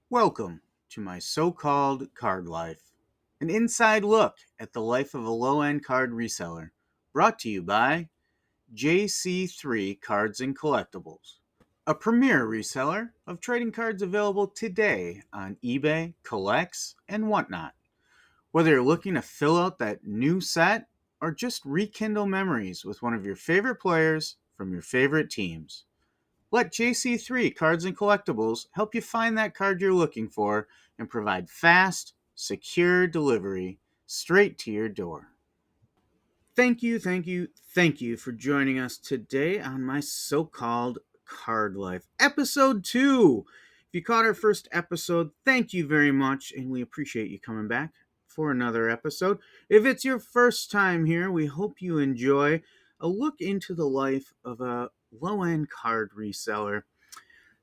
Welcome to my so-called card life, an inside look at the life of a low-end card reseller, brought to you by JC3 Cards and Collectibles, a premier reseller of trading cards available today on eBay, Collects, and whatnot. Whether you're looking to fill out that new set or just rekindle memories with one of your favorite players from your favorite teams, let JC3 Cards and Collectibles help you find that card you're looking for and provide fast, secure delivery straight to your door. Thank you for joining us today on my so-called card life. Episode 2. If you caught our first episode, thank you very much, and we appreciate you coming back for another episode. If it's your first time here, we hope you enjoy a look into the life of a low-end card reseller.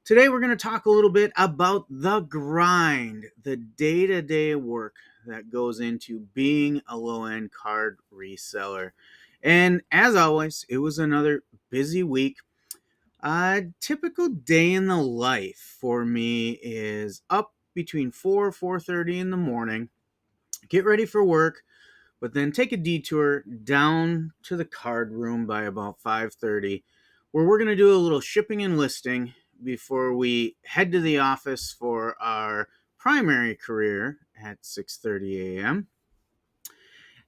Today we're going to talk a little bit about the grind, the day-to-day work that goes into being a low-end card reseller. And as always, it was another busy week. A typical day in the life for me is up between 4:30 in the morning, get ready for work, but then take a detour down to the card room by about 5:30, where we're going to do a little shipping and listing before we head to the office for our primary career at 6:30 a.m.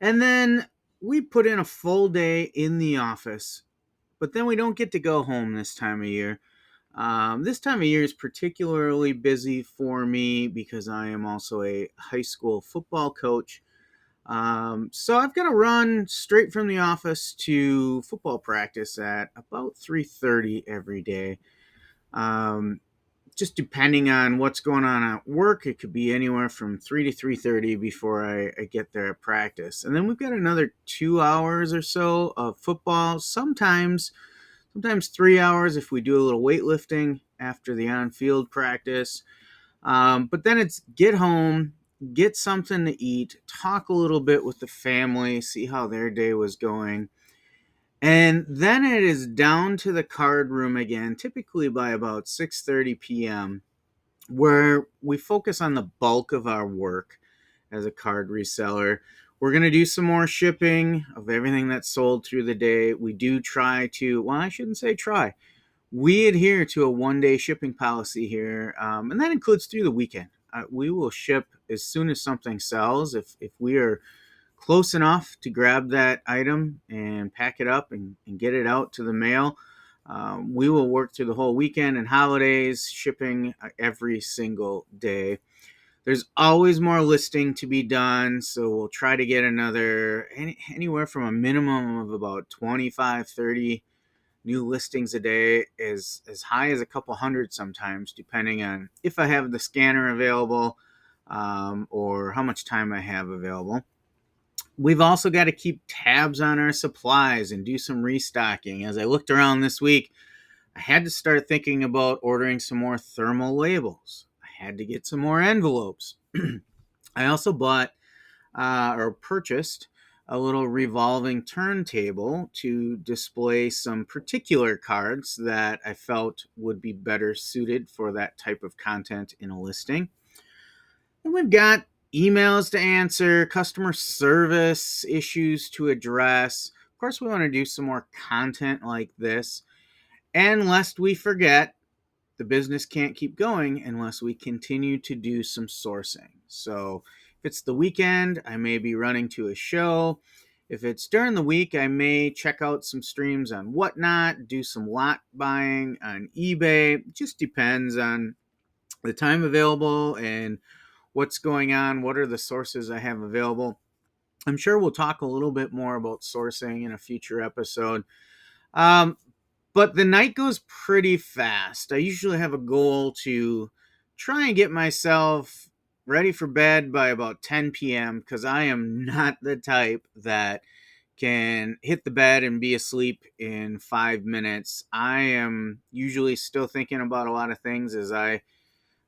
And then we put in a full day in the office, but then we don't get to go home this time of year. This time of year is particularly busy for me because I am also a high school football coach. So I've got to run straight from the office to football practice at about 3:30 every day. Um, just depending on what's going on at work, it could be anywhere from 3 to 3:30 before I get there at practice. And then we've got another 2 hours or so of football, sometimes 3 hours if we do a little weightlifting after the on-field practice. But then it's get home, get something to eat, talk a little bit with the family, see how their day was going. And then it is down to the card room again, typically by about 6:30 p.m., where we focus on the bulk of our work as a card reseller. We're going to do some more shipping of everything that's sold through the day. We do try to, well, I shouldn't say try. We adhere to a one-day shipping policy here, and that includes through the weekend. We will ship as soon as something sells. If we are close enough to grab that item and pack it up and get it out to the mail, we will work through the whole weekend and holidays, shipping every single day. There's always more listing to be done, so we'll try to get anywhere from a minimum of about 25, 30 new listings a day, as high as a couple hundred sometimes, depending on if I have the scanner available or how much time I have available. We've also got to keep tabs on our supplies and do some restocking. As I looked around this week, I had to start thinking about ordering some more thermal labels. I had to get some more envelopes. I also bought or purchased a little revolving turntable to display some particular cards that I felt would be better suited for that type of content in a listing. And we've got emails to answer, customer service issues to address. Of course, we want to do some more content like this. And lest we forget, the business can't keep going unless we continue to do some sourcing. So if it's the weekend, I may be running to a show. If it's during the week, I may check out some streams on Whatnot, do some lot buying on eBay. It just depends on the time available and what's going on, what are the sources I have available. I'm sure we'll talk a little bit more about sourcing in a future episode. But the night goes pretty fast. I usually have a goal to try and get myself ready for bed by about 10 p.m. because I am not the type that can hit the bed and be asleep in 5 minutes. I am usually still thinking about a lot of things as I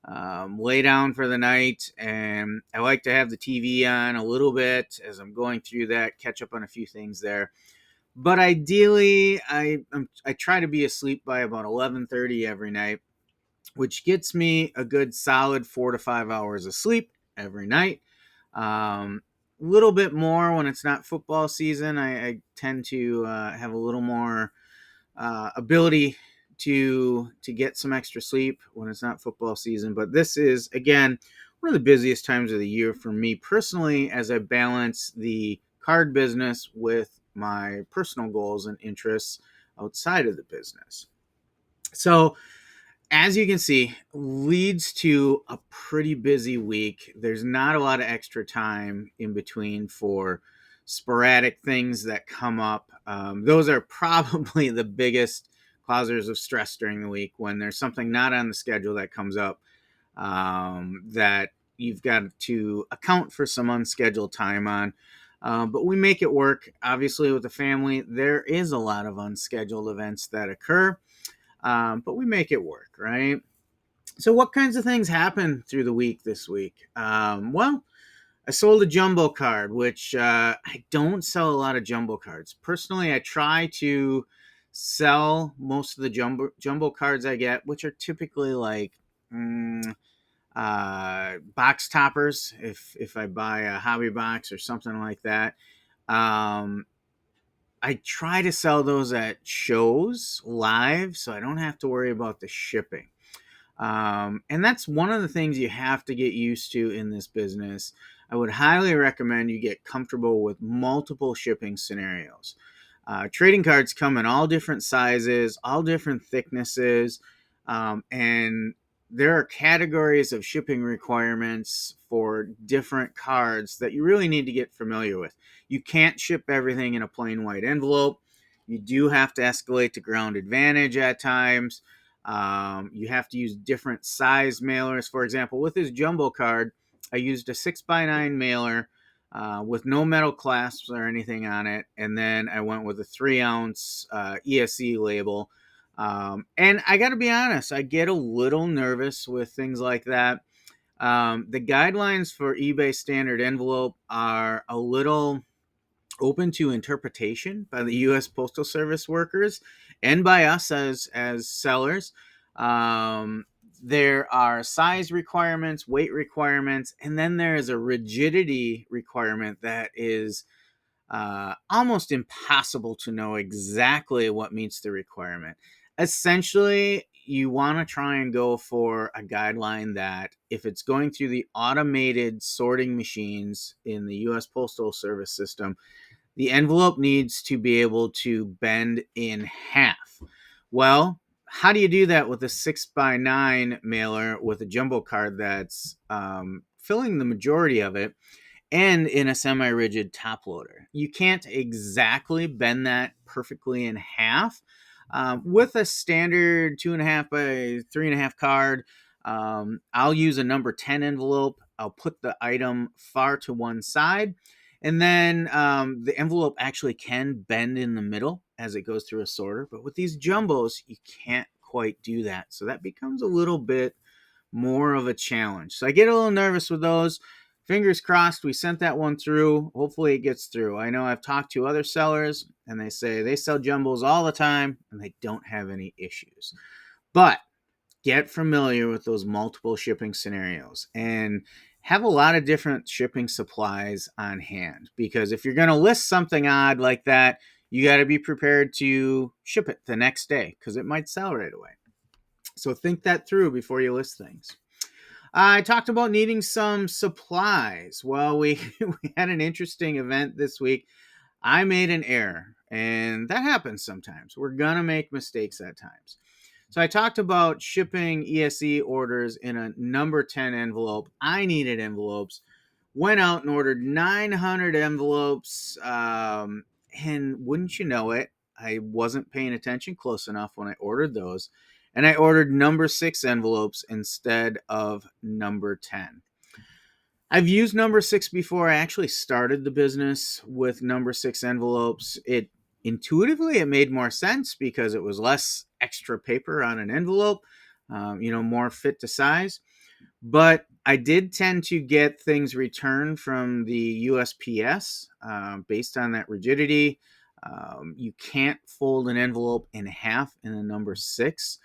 lay down for the night, and I like to have the TV on a little bit as I'm going through that, catch up on a few things there. But ideally, I try to be asleep by about 11:30 every night, which gets me a good solid 4 to 5 hours of sleep every night. A little bit more when it's not football season. I tend to have a little more ability to get some extra sleep when it's not football season. But this is, again, one of the busiest times of the year for me personally, as I balance the card business with my personal goals and interests outside of the business. So, as you can see, leads to a pretty busy week. There's not a lot of extra time in between for sporadic things that come up. Those are probably the biggest causers of stress during the week, when there's something not on the schedule that comes up, that you've got to account for some unscheduled time on. But we make it work. Obviously, with the family, there is a lot of unscheduled events that occur. But we make it work, right? So, what kinds of things happen through the week this week? Well, I sold a jumbo card, which I don't sell a lot of jumbo cards. Personally, I try to sell most of the jumbo cards I get, which are typically like box toppers. If I buy a hobby box or something like that, um, I try to sell those at shows live, so I don't have to worry about the shipping. And that's one of the things you have to get used to in this business. I would highly recommend you get comfortable with multiple shipping scenarios. Trading cards come in all different sizes, all different thicknesses, and there are categories of shipping requirements for different cards that you really need to get familiar with. You can't ship everything in a plain white envelope. You do have to escalate to ground advantage at times. You have to use different size mailers. For example, with this jumbo card, I used a 6x9 mailer with no metal clasps or anything on it. And then I went with a 3-ounce ESE label. And I got to be honest, I get a little nervous with things like that. The guidelines for eBay standard envelope are a little open to interpretation by the U.S. Postal Service workers and by us as sellers. Um, there are size requirements, weight requirements, and then there is a rigidity requirement that is almost impossible to know exactly what meets the requirement. Essentially, you want to try and go for a guideline that, if it's going through the automated sorting machines in the U.S. Postal Service system, the envelope needs to be able to bend in half. Well, how do you do that with a 6x9 mailer with a jumbo card that's filling the majority of it, and in a semi-rigid top loader? You can't exactly bend that perfectly in half. With a standard 2.5 by 3.5 card, I'll use a number 10 envelope. I'll put the item far to one side, and then the envelope actually can bend in the middle as it goes through a sorter. But with these jumbos, you can't quite do that. So that becomes a little bit more of a challenge. So I get a little nervous with those. Fingers crossed we sent that one through. Hopefully it gets through. I know I've talked to other sellers, and they say they sell jumbos all the time and they don't have any issues. But get familiar with those multiple shipping scenarios and have a lot of different shipping supplies on hand, because if you're going to list something odd like that, you got to be prepared to ship it the next day because it might sell right away. So think that through before you list things. I talked about needing some supplies. Well, we had an interesting event this week. I made an error, and that happens sometimes. We're going to make mistakes at times. So I talked about shipping ESE orders in a number 10 envelope. I needed envelopes. Went out and ordered 900 envelopes. And wouldn't you know it, I wasn't paying attention close enough when I ordered those. And I ordered number 6 envelopes instead of number 10. I've used number 6 before. I actually started the business with number 6 envelopes. Intuitively, it made more sense because it was less extra paper on an envelope, more fit to size. But I did tend to get things returned from the USPS based on that rigidity. You can't fold an envelope in half in a number 6.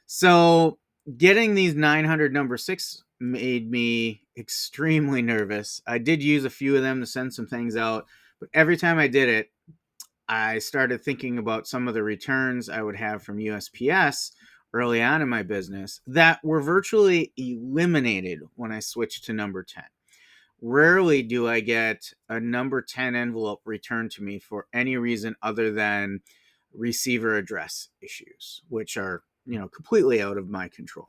So getting these 900 number 6 made me extremely nervous. I did use a few of them to send some things out, but every time I did it, I started thinking about some of the returns I would have from USPS early on in my business that were virtually eliminated when I switched to number 10. Rarely do I get a number 10 envelope returned to me for any reason other than receiver address issues, which are, completely out of my control.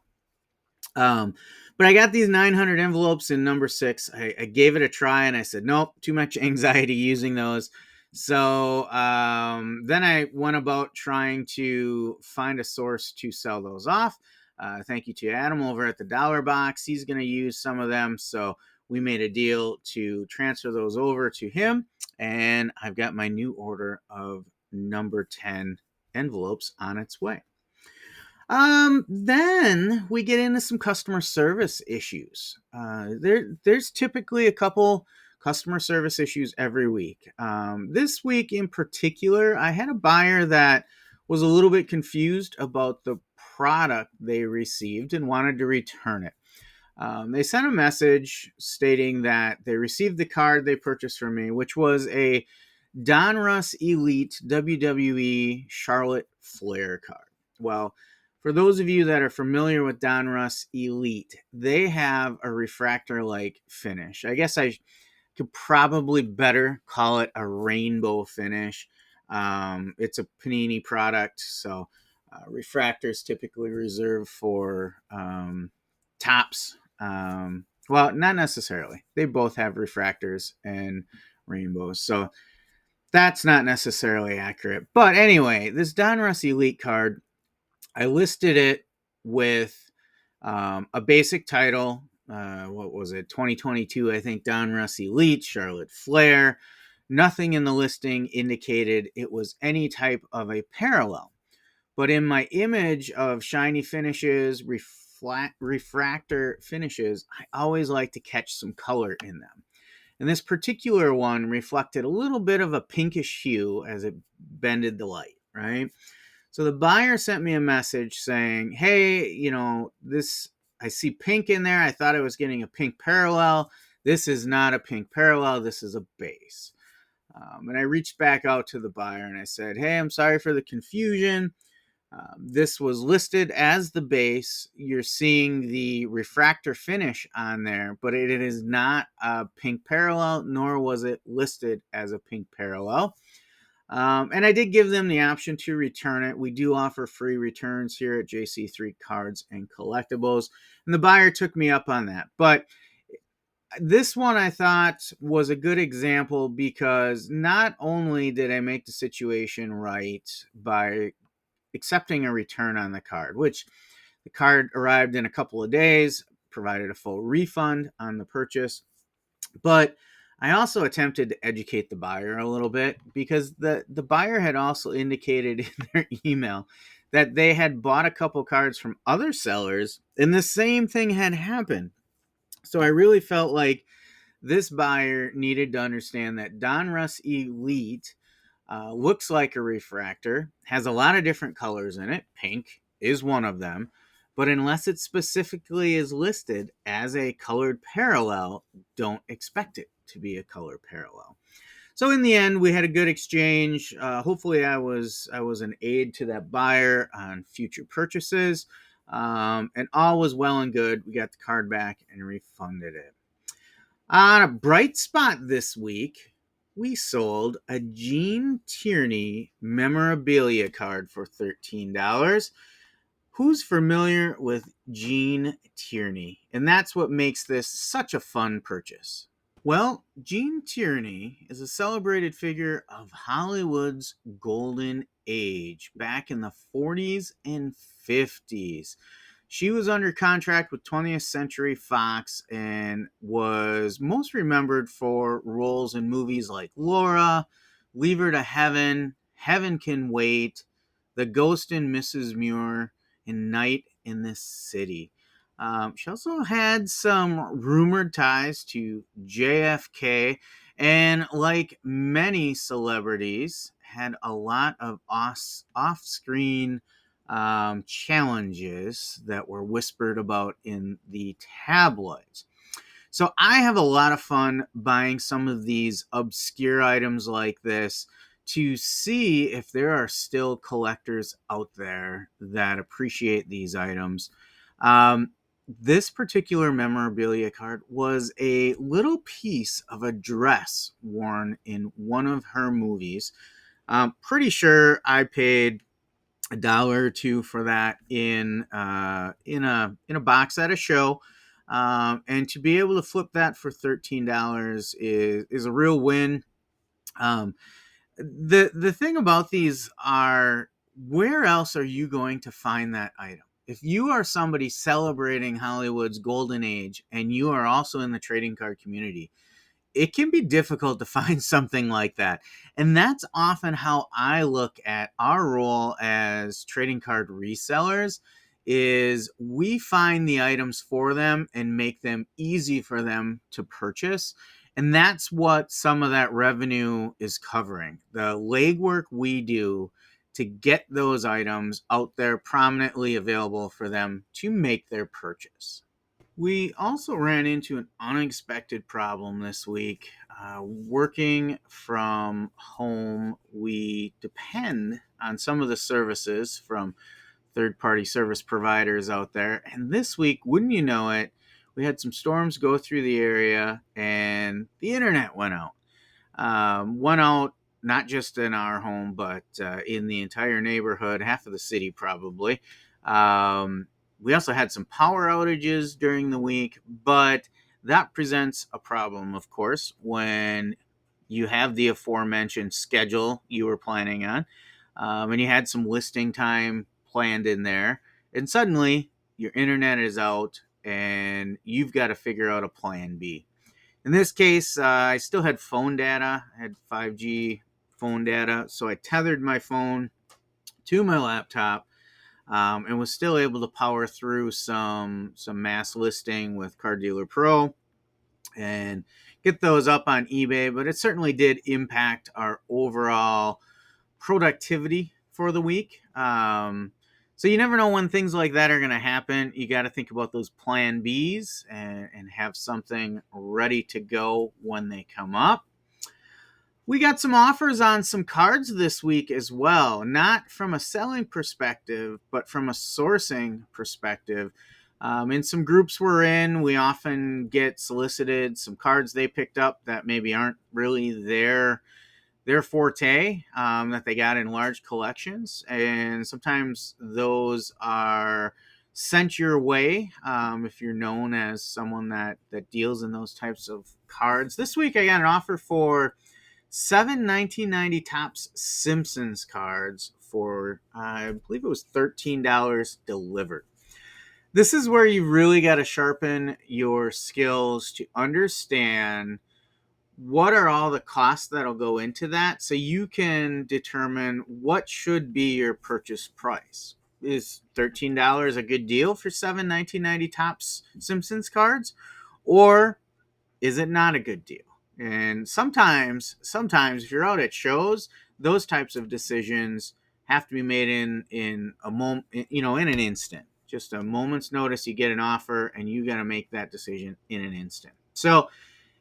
Um, but I got these 900 envelopes in number 6. I gave it a try and I said, nope, too much anxiety using those. So then I went about trying to find a source to sell those off. Thank you to Adam over at the Dollar Box. He's going to use some of them. So we made a deal to transfer those over to him. And I've got my new order of number 10 envelopes on its way. Then we get into some customer service issues. There's typically a couple customer service issues every week. This week in particular, I had a buyer that was a little bit confused about the product they received and wanted to return it. They sent a message stating that they received the card they purchased from me, which was a Donruss Elite WWE Charlotte Flair card. Well, for those of you that are familiar with Donruss Elite, they have a refractor-like finish. I guess I could probably better call it a rainbow finish. It's a Panini product, so refractors typically reserved for tops. Well, not necessarily. They both have refractors and rainbows. So that's not necessarily accurate. But anyway, this Donruss Elite card, I listed it with a basic title. What was it? 2022, I think, Donruss Elite, Charlotte Flair. Nothing in the listing indicated it was any type of a parallel. But in my image of shiny finishes, refractor finishes, I always like to catch some color in them. And this particular one reflected a little bit of a pinkish hue as it bended the light, right? So the buyer sent me a message saying, hey, this, I see pink in there. I thought I was getting a pink parallel. This is not a pink parallel. This is a base. And I reached back out to the buyer and I said, hey, I'm sorry for the confusion. This was listed as the base. You're seeing the refractor finish on there, but it is not a pink parallel, nor was it listed as a pink parallel. And I did give them the option to return it. We do offer free returns here at JC3 Cards and Collectibles. And the buyer took me up on that. But this one I thought was a good example because not only did I make the situation right by accepting a return on the card, which the card arrived in a couple of days, provided a full refund on the purchase. But I also attempted to educate the buyer a little bit because the buyer had also indicated in their email that they had bought a couple cards from other sellers and the same thing had happened. So I really felt like this buyer needed to understand that Donruss Elite looks like a refractor, has a lot of different colors in it. Pink is one of them. But unless it specifically is listed as a colored parallel, don't expect it to be a color parallel. So in the end, we had a good exchange. Hopefully, I was an aid to that buyer on future purchases, and all was well and good. We got the card back and refunded it. On a bright spot this week, we sold a Gene Tierney Memorabilia card for $13. Who's familiar with Gene Tierney? And that's what makes this such a fun purchase. Well, Gene Tierney is a celebrated figure of Hollywood's golden age back in the 40s and 50s. She was under contract with 20th Century Fox and was most remembered for roles in movies like Laura, Leave Her to Heaven, Heaven Can Wait, The Ghost and Mrs. Muir, and Night in the City. She also had some rumored ties to JFK, and like many celebrities, had a lot of off-screen challenges that were whispered about in the tabloids. So I have a lot of fun buying some of these obscure items like this to see if there are still collectors out there that appreciate these items. Um, this particular memorabilia card was a little piece of a dress worn in one of her movies. I'm pretty sure I paid $1 or two for that in a box at a show, and to be able to flip that for $13 is a real win. Um, the thing about these are, where else are you going to find that item? If you are somebody celebrating Hollywood's golden age and you are also in the trading card community, it can be difficult to find something like that. And that's often how I look at our role as trading card resellers, is we find the items for them and make them easy for them to purchase. And that's what some of that revenue is covering. The legwork we do to get those items out there prominently available for them to make their purchase. We also ran into an unexpected problem this week. Working from home, we depend on some of the services from third party service providers out there. And this week, wouldn't you know it, we had some storms go through the area and the internet went out. Went out not just in our home, but in the entire neighborhood, half of the city probably. We also had some power outages during the week, but that presents a problem, of course, when you have the aforementioned schedule you were planning on, and you had some listing time planned in there, and suddenly your internet is out and you've got to figure out a plan B. In this case, I still had phone data. I had 5G phone data, so I tethered my phone to my laptop, and was still able to power through some mass listing with Car Dealer Pro and get those up on eBay. But it certainly did impact our overall productivity for the week. So you never know when things like that are going to happen. You got to think about those plan Bs and have something ready to go when they come up. We got some offers on some cards this week as well, not from a selling perspective, but from a sourcing perspective. In some groups we're in, we often get solicited some cards they picked up that maybe aren't really their forte, that they got in large collections, and sometimes those are sent your way, if you're known as someone that deals in those types of cards. This week I got an offer for 1990 Topps Simpsons cards for, I believe it was $13 delivered. This is where you really got to sharpen your skills to understand what are all the costs that'll go into that, so you can determine what should be your purchase price. Is $13 a good deal for 1990 Topps Simpsons cards, or is it not a good deal? And sometimes if you're out at shows, those types of decisions have to be made in a moment, in an instant. Just a moment's notice, you get an offer and you got to make that decision in an instant. So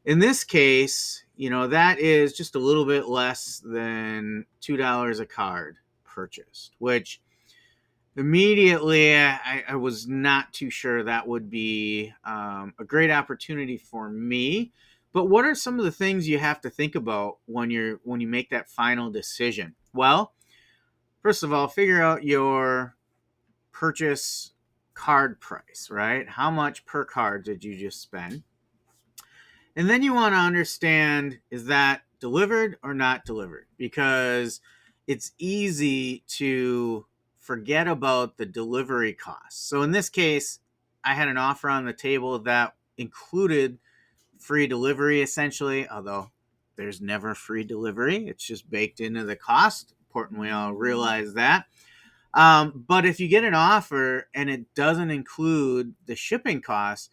in this case, that is just a little bit less than $2 a card purchased, which immediately I was not too sure that would be a great opportunity for me. But what are some of the things you have to think about when you make that final decision? Well, first of all, figure out your purchase card price, right? How much per card did you just spend? And then you want to understand, is that delivered or not delivered? Because it's easy to forget about the delivery costs. So in this case, I had an offer on the table that included free delivery essentially, although there's never free delivery. It's just baked into the cost. Important we all realize that. But if you get an offer and it doesn't include the shipping costs,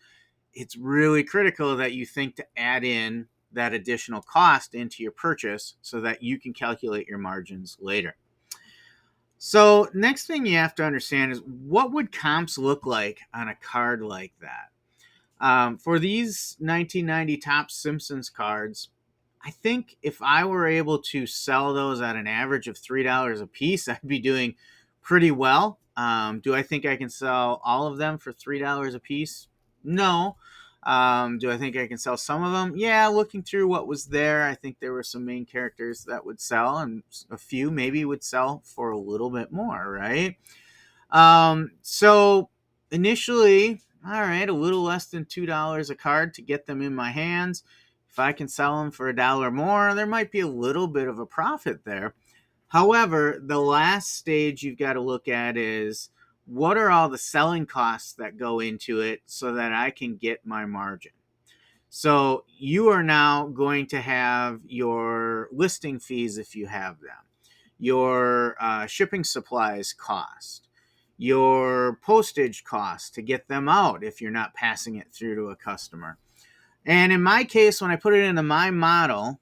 it's really critical that you think to add in that additional cost into your purchase so that you can calculate your margins later. So, next thing you have to understand is, what would comps look like on a card like that? For these 1990 Top Simpsons cards, I think if I were able to sell those at an average of $3 a piece, I'd be doing pretty well. Do I think I can sell all of them for $3 a piece? No. Do I think I can sell some of them? Yeah, looking through what was there, I think there were some main characters that would sell, and a few maybe would sell for a little bit more, right? So initially, all right, a little less than $2 a card to get them in my hands. If I can sell them for $1 more, there might be a little bit of a profit there. However, the last stage you've got to look at is, what are all the selling costs that go into it so that I can get my margin? So you are now going to have your listing fees if you have them, your shipping supplies cost, your postage cost to get them out if you're not passing it through to a customer. And in my case, when I put it into my model,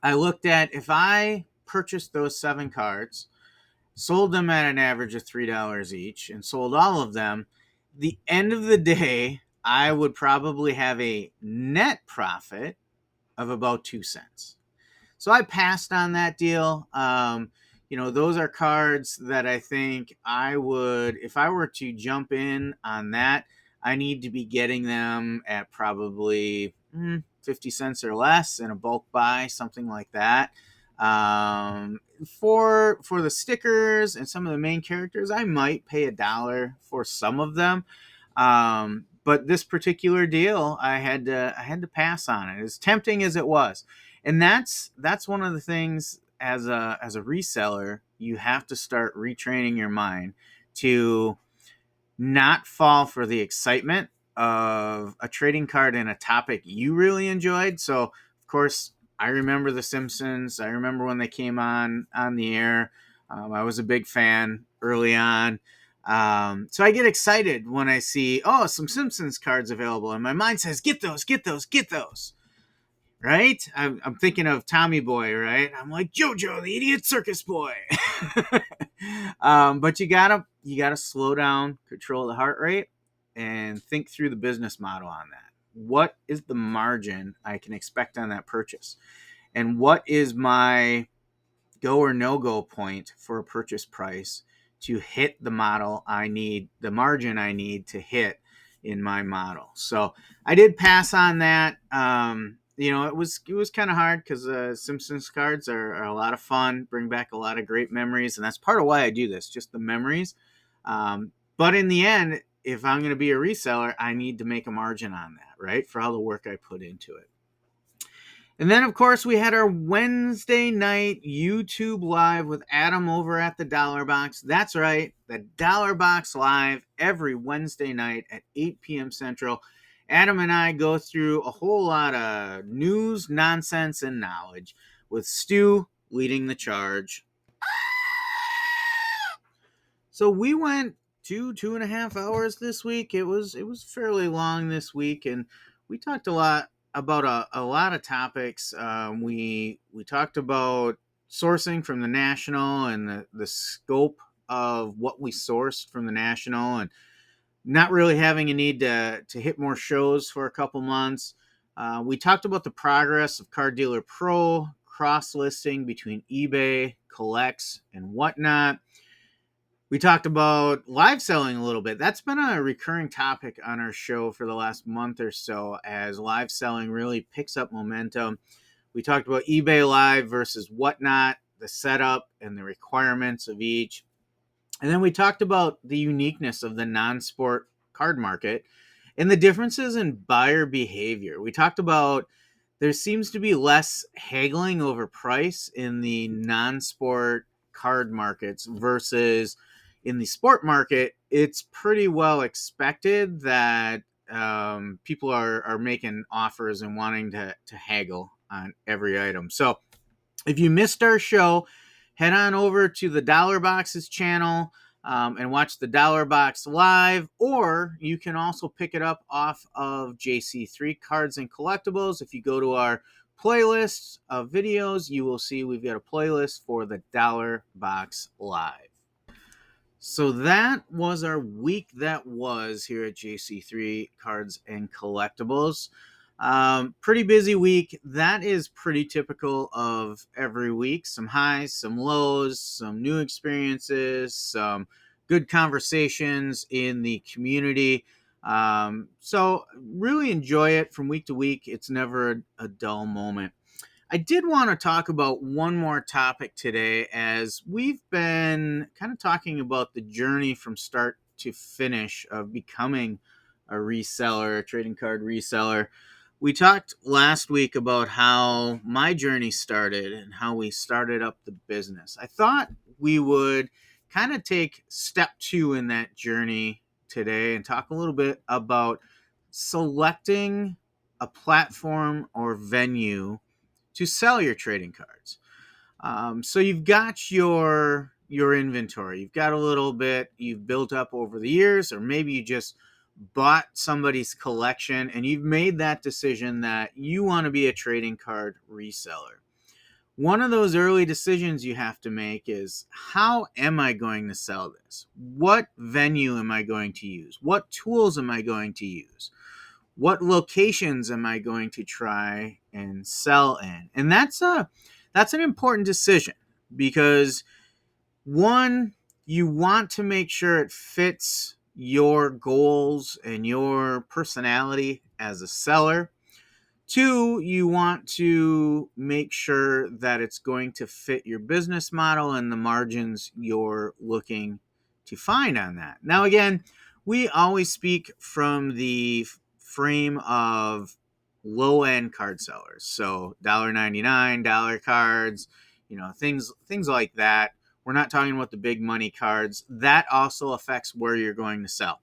I looked at, if I purchased those 7 cards, sold them at an average of $3 each, and sold all of them, the end of the day, I would probably have a net profit of about 2 cents. So I passed on that deal. Those are cards that I think I would, if I were to jump in on that, I need to be getting them at probably 50 cents or less in a bulk buy, something like that. For the stickers and some of the main characters, I might pay $1 for some of them. But this particular deal, I had to pass on it, as tempting as it was. And that's one of the things, as a reseller, you have to start retraining your mind to not fall for the excitement of a trading card in a topic you really enjoyed. So, of course, I remember The Simpsons. I remember when they came on the air. I was a big fan early on. So I get excited when I see, oh, some Simpsons cards available, and my mind says, get those, get those, get those. Right? I'm thinking of Tommy Boy, right? I'm like, JoJo, the idiot circus boy. But you gotta slow down, control the heart rate, and think through the business model on that. What is the margin I can expect on that purchase? And what is my go or no go point for a purchase price to hit the model I need, the margin I need to hit in my model? So I did pass on that. It was kind of hard because Simpsons cards are a lot of fun, bring back a lot of great memories, and that's part of why I do this, just the memories. But in the end, if I'm going to be a reseller, I need to make a margin on that, right, for all the work I put into it. And then, of course, we had our Wednesday night YouTube live with Adam over at the Dollar Box. That's right, the Dollar Box live every Wednesday night at 8 p.m. Central. Adam and I go through a whole lot of news, nonsense, and knowledge, with Stu leading the charge. So we went 2.5 hours this week. It was fairly long this week, and we talked a lot about a lot of topics. We talked about sourcing from the national and the scope of what we sourced from the national, and not really having a need to hit more shows for a couple months. We talked about the progress of Card Dealer Pro, cross listing between eBay, Collects, and whatnot. We talked about live selling a little bit. That's been a recurring topic on our show for the last month or so, as live selling really picks up momentum. We talked about eBay Live versus whatnot, the setup and the requirements of each. And then we talked about the uniqueness of the non-sport card market and the differences in buyer behavior. We talked about, there seems to be less haggling over price in the non-sport card markets versus in the sport market. It's pretty well expected that people are making offers and wanting to haggle on every item. So if you missed our show, head on over to the Dollar Boxes channel and watch the Dollar Box live, or you can also pick it up off of JC3 Cards and Collectibles. If you go to our playlist of videos, you will see we've got a playlist for the Dollar Box Live. So that was our week that was here at JC3 Cards and Collectibles. Pretty busy week. That is pretty typical of every week. Some highs, some lows, some new experiences, some good conversations in the community. So really enjoy it from week to week. It's never a dull moment. I did want to talk about one more topic today, as we've been kind of talking about the journey from start to finish of becoming a reseller, a trading card reseller. We talked last week about how my journey started and how we started up the business. I thought we would kind of take step 2 in that journey today and talk a little bit about selecting a platform or venue to sell your trading cards. So you've got your inventory. You've got a little bit you've built up over the years, or maybe you just bought somebody's collection and you've made that decision that you want to be a trading card reseller. One of those early decisions you have to make is, how am I going to sell this? What venue am I going to use? What tools am I going to use? What locations am I going to try and sell in? And that's an important decision, because one, you want to make sure it fits your goals and your personality as a seller. Two, you want to make sure that it's going to fit your business model and the margins you're looking to find on that. Now, again, we always speak from the frame of low-end card sellers. So $1.99, dollar cards, things like that. We're not talking about the big money cards. That also affects where you're going to sell.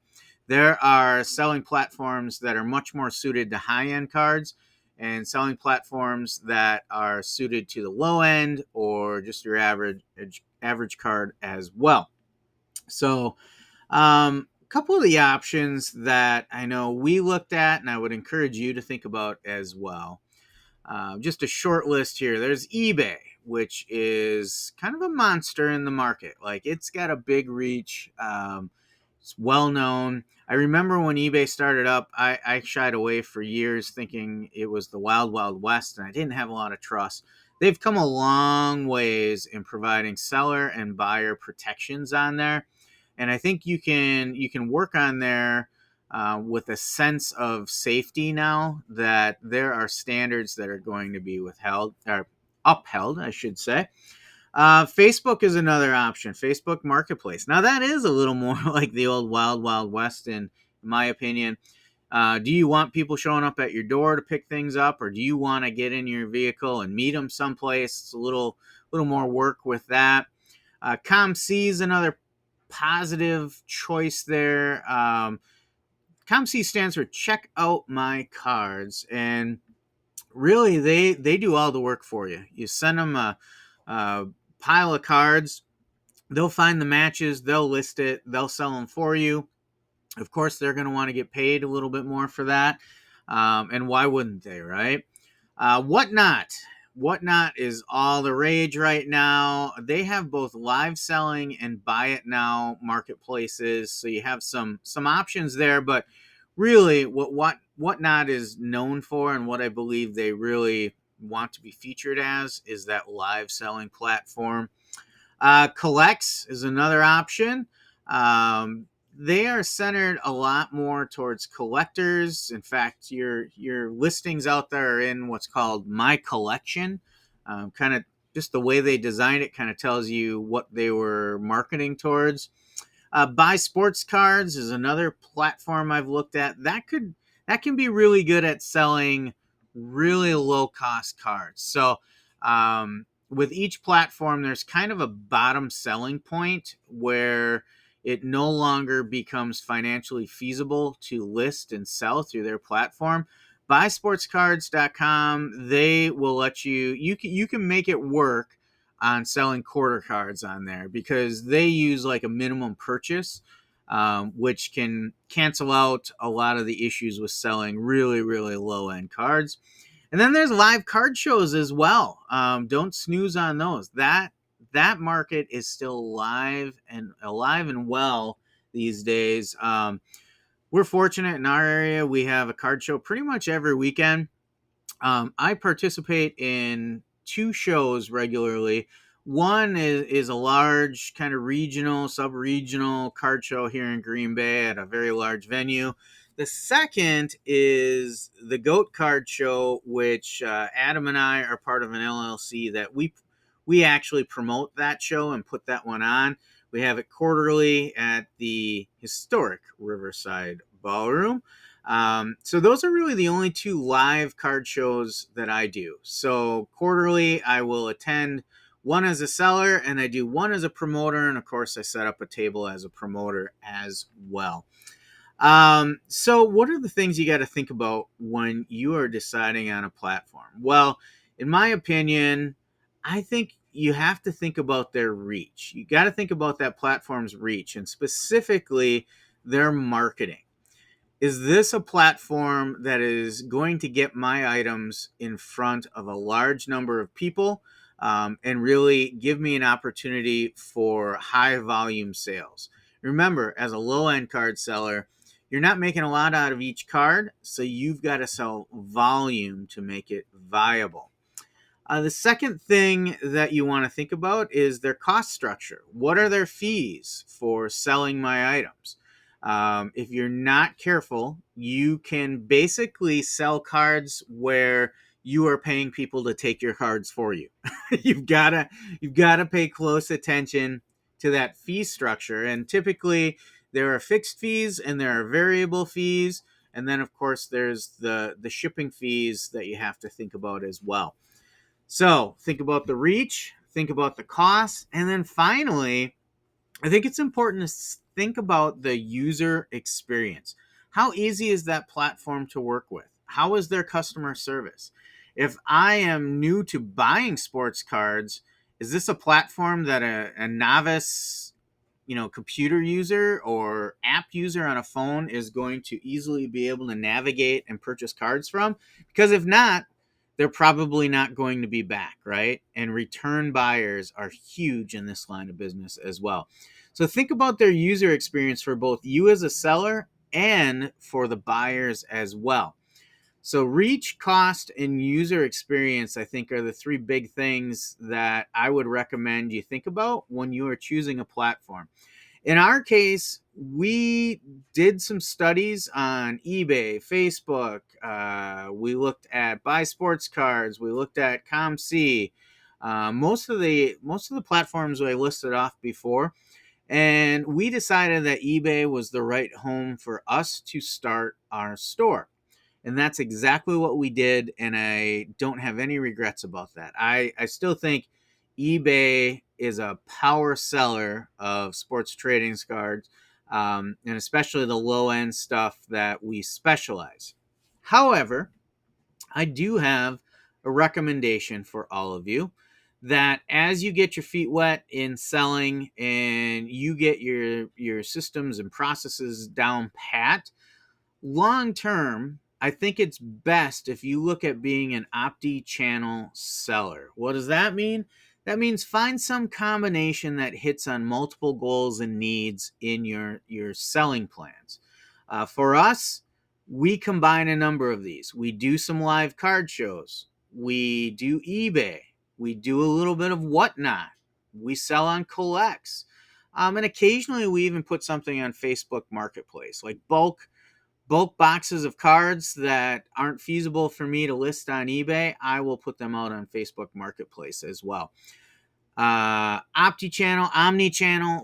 There are selling platforms that are much more suited to high-end cards, and selling platforms that are suited to the low end or just your average card as well. So a couple of the options that I know we looked at, and I would encourage you to think about as well. Just a short list here. There's eBay, which is kind of a monster in the market. Like, it's got a big reach. It's well known. I remember when eBay started up, I shied away for years thinking it was the wild, wild west, and I didn't have a lot of trust. They've come a long ways in providing seller and buyer protections on there. And I think you can work on there with a sense of safety now that there are standards that are going to be upheld, I should say. Facebook is another option. Facebook Marketplace. Now, that is a little more like the old wild, wild west, in my opinion. Do you want people showing up at your door to pick things up, or do you want to get in your vehicle and meet them someplace? It's a little more work with that. ComC is another positive choice there. ComC stands for Check Out My Cards, and really they do all the work for you. You send them a pile of cards, they'll find the matches, they'll list it, they'll sell them for you. Of course, they're going to want to get paid a little bit more for that, and why wouldn't they, right? Whatnot is all the rage right now. They have both live selling and buy it now marketplaces, so you have some options there. But really, whatnot is known for, and what I believe they really want to be featured as, is that live selling platform. Collects is another option. They are centered a lot more towards collectors. In fact, your listings out there are in what's called My Collection. Kind of just the way they designed it kind of tells you what they were marketing towards. Buy Sports Cards is another platform I've looked at. That can be really good at selling really low cost cards. So with each platform, there's kind of a bottom selling point where it no longer becomes financially feasible to list and sell through their platform. Buysportscards.com, they will let you can make it work on selling quarter cards on there because they use like a minimum purchase, which can cancel out a lot of the issues with selling really, really low end cards. And then there's live card shows as well. Don't snooze on those. That market is still alive and well these days. We're fortunate in our area. We have a card show pretty much every weekend. I participate in two shows regularly. One is a large kind of regional, sub-regional card show here in Green Bay at a very large venue. The second is the Goat Card Show, which Adam and I are part of an LLC that we actually promote that show and put that one on. We have it quarterly at the historic Riverside Ballroom. So those are really the only two live card shows that I do. So quarterly, I will attend one as a seller and I do one as a promoter. And of course, I set up a table as a promoter as well. So what are the things you got to think about when you are deciding on a platform? Well, in my opinion, I think you have to think about their reach. You got to think about that platform's reach and specifically their marketing. Is this a platform that is going to get my items in front of a large number of people and really give me an opportunity for high volume sales? Remember, as a low end card seller, you're not making a lot out of each card, so you've got to sell volume to make it viable. The second thing that you want to think about is their cost structure. What are their fees for selling my items? If you're not careful, you can basically sell cards where you are paying people to take your cards for you. You've gotta pay close attention to that fee structure. And typically there are fixed fees and there are variable fees. And then of course there's the shipping fees that you have to think about as well. So think about the reach, think about the cost, and then finally, I think it's important to think about the user experience. How easy is that platform to work with? How is their customer service? If I am new to buying sports cards, is this a platform that a novice, computer user or app user on a phone is going to easily be able to navigate and purchase cards from? Because if not, they're probably not going to be back, right? And return buyers are huge in this line of business as well. So think about their user experience for both you as a seller and for the buyers as well. So reach, cost, and user experience, I think, are the three big things that I would recommend you think about when you are choosing a platform. In our case, we did some studies on eBay, Facebook. We looked at Buy Sports Cards. We looked at ComC. Most of the platforms I listed off before, and we decided that eBay was the right home for us to start our store. And that's exactly what we did. And I don't have any regrets about that. I still think eBay is a power seller of sports trading cards, and especially the low end stuff that we specialize. However, I do have a recommendation for all of you that as you get your feet wet in selling and you get your systems and processes down pat, long term, I think it's best if you look at being an omni-channel seller. What does that mean? That means find some combination that hits on multiple goals and needs in your selling plans. For us, we combine a number of these. We do some live card shows. We do eBay. We do a little bit of Whatnot. We sell on Collects. And occasionally we even put something on Facebook Marketplace, like bulk boxes of cards that aren't feasible for me to list on eBay. I will put them out on Facebook Marketplace as well. Omni-channel,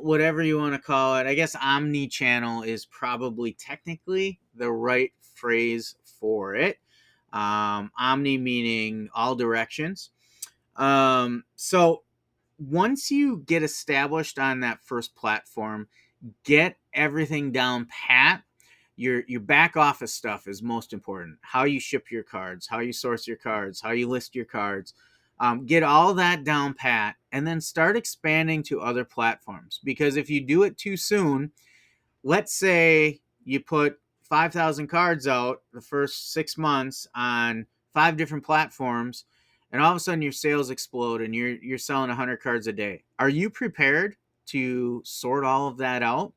whatever you want to call it. I guess omni-channel is probably technically the right phrase for it. Omni meaning all directions. So once you get established on that first platform, get everything down pat. Your back office stuff is most important. How you ship your cards, how you source your cards, how you list your cards. Get all that down pat and then start expanding to other platforms. Because if you do it too soon, let's say you put 5,000 cards out the first 6 months on 5 different platforms, and all of a sudden your sales explode and you're selling 100 cards a day. Are you prepared to sort all of that out?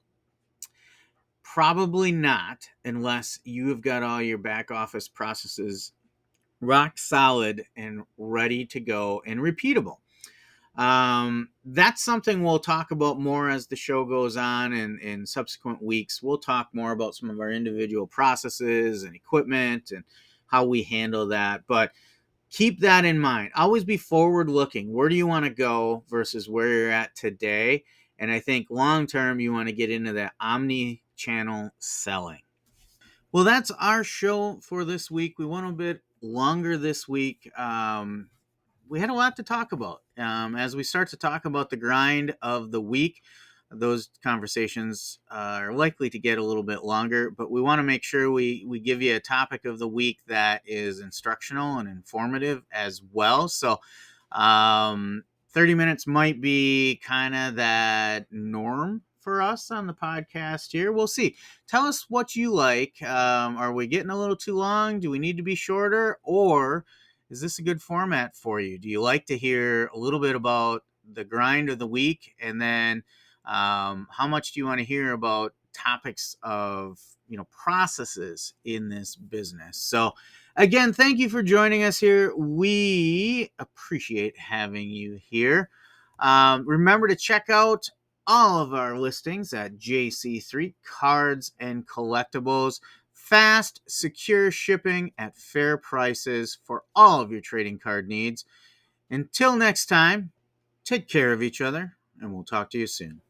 Probably not, unless you have got all your back office processes rock solid and ready to go and repeatable. That's something we'll talk about more as the show goes on, and in subsequent weeks we'll talk more about some of our individual processes and equipment and how we handle that. But keep that in mind. Always be forward looking. Where do you want to go versus where you're at today? And I think long term you want to get into that omni channel selling. Well, that's our show for this week. We went a bit longer this week. We had a lot to talk about. As we start to talk about the grind of the week, those conversations are likely to get a little bit longer, but we want to make sure we give you a topic of the week that is instructional and informative as well. So, 30 minutes might be kind of that norm for us on the podcast here. We'll see. Tell us what you like. Are we getting a little too long? Do we need to be shorter? Or is this a good format for you? Do you like to hear a little bit about the grind of the week, and then how much do you want to hear about topics of processes in this business? So again, thank you for joining us here. We appreciate having you here. Remember to check out all of our listings at JC3 Cards and Collectibles. Fast, secure shipping at fair prices for all of your trading card needs. Until next time, take care of each other, and we'll talk to you soon.